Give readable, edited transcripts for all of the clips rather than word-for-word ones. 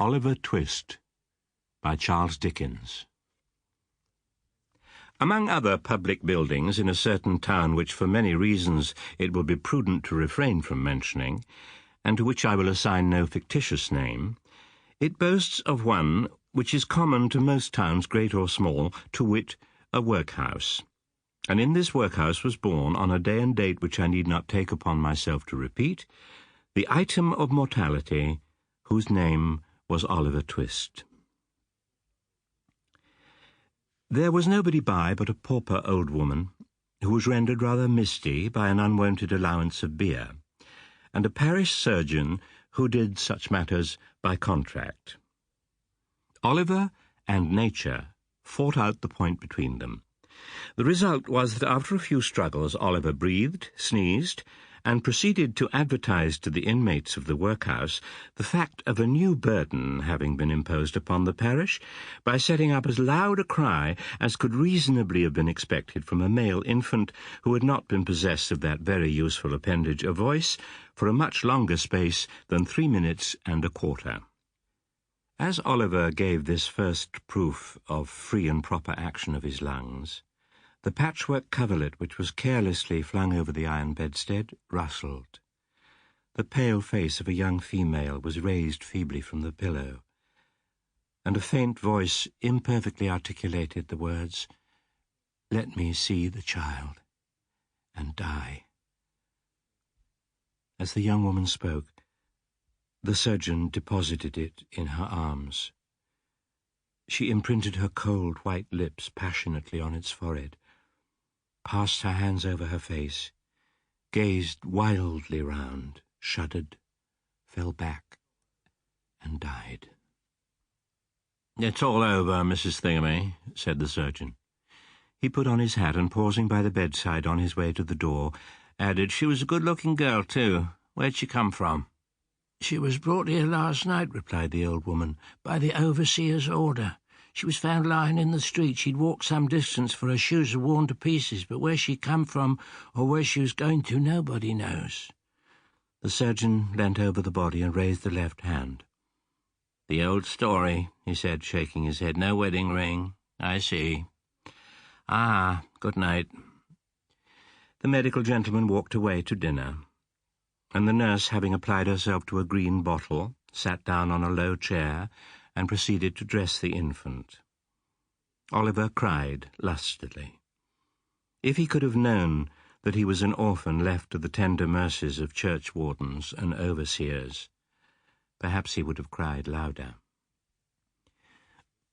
Oliver Twist by Charles Dickens. Among other public buildings in a certain town which for many reasons it will be prudent to refrain from mentioning, and to which I will assign no fictitious name, it boasts of one which is common to most towns, great or small, to wit, a workhouse. And in this workhouse was born, on a day and date which I need not take upon myself to repeat, the item of mortality whose name was Oliver Twist. There was nobody by but a pauper old woman, who was rendered rather misty by an unwonted allowance of beer, and a parish surgeon who did such matters by contract. Oliver and nature fought out the point between them. The result was that after a few struggles Oliver breathed, sneezed, and proceeded to advertise to the inmates of the workhouse the fact of a new burden having been imposed upon the parish by setting up as loud a cry as could reasonably have been expected from a male infant who had not been possessed of that very useful appendage, a voice, for a much longer space than 3 minutes and a quarter. As Oliver gave this first proof of free and proper action of his lungs, the patchwork coverlet which was carelessly flung over the iron bedstead rustled. The pale face of a young female was raised feebly from the pillow, and a faint voice imperfectly articulated the words, "Let me see the child and die." As the young woman spoke, the surgeon deposited it in her arms. She imprinted her cold white lips passionately on its forehead, passed her hands over her face, gazed wildly round, shuddered, fell back, and died. "It's all over, Mrs. Thingamy," said the surgeon. He put on his hat and, pausing by the bedside on his way to the door, added, "She was a good-looking girl, too. Where'd she come from?" "She was brought here last night," replied the old woman, "by the overseer's order. She was found lying in the street. She'd walked some distance, for her shoes were worn to pieces, but where she come from or where she was going to, nobody knows." The surgeon leant over the body and raised the left hand. "The old story," he said, shaking his head. "No wedding ring. I see. Ah, good night." The medical gentleman walked away to dinner, and the nurse, having applied herself to a green bottle, sat down on a low chair and proceeded to dress the infant. Oliver cried lustily. If he could have known that he was an orphan left to the tender mercies of churchwardens and overseers, perhaps he would have cried louder.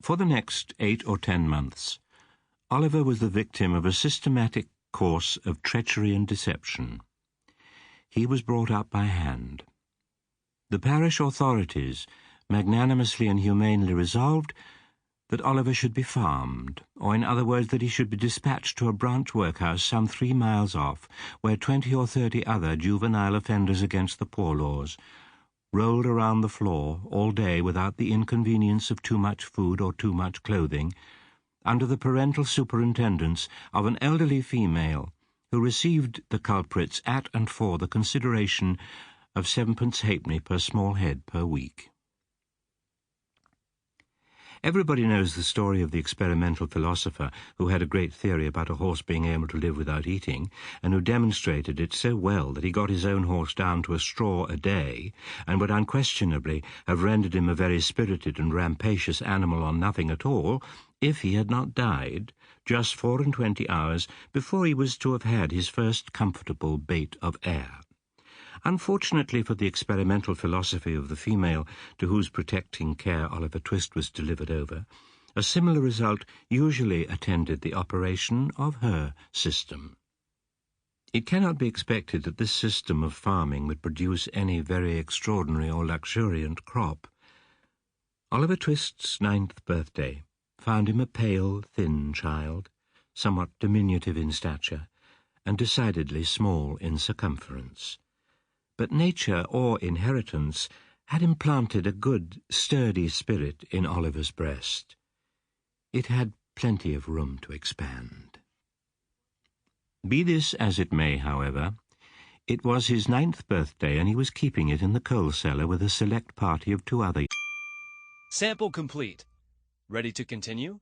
For the next 8 or 10 months, Oliver was the victim of a systematic course of treachery and deception. He was brought up by hand. The parish authorities magnanimously and humanely resolved that Oliver should be farmed, or in other words that he should be dispatched to a branch workhouse some 3 miles off, where 20 or 30 other juvenile offenders against the poor laws rolled around the floor all day without the inconvenience of too much food or too much clothing, under the parental superintendence of an elderly female who received the culprits at and for the consideration of 7 halfpenny per small head per week. Everybody knows the story of the experimental philosopher who had a great theory about a horse being able to live without eating, and who demonstrated it so well that he got his own horse down to a straw a day, and would unquestionably have rendered him a very spirited and rampacious animal on nothing at all, if he had not died just 24 hours before he was to have had his first comfortable bait of air. Unfortunately for the experimental philosophy of the female to whose protecting care Oliver Twist was delivered over, a similar result usually attended the operation of her system. It cannot be expected that this system of farming would produce any very extraordinary or luxuriant crop. Oliver Twist's 9th birthday found him a pale, thin child, somewhat diminutive in stature, and decidedly small in circumference. But nature, or inheritance, had implanted a good, sturdy spirit in Oliver's breast. It had plenty of room to expand. Be this as it may, however, it was his 9th birthday, and he was keeping it in the coal cellar with a select party of 2 other Sample complete. Ready to continue?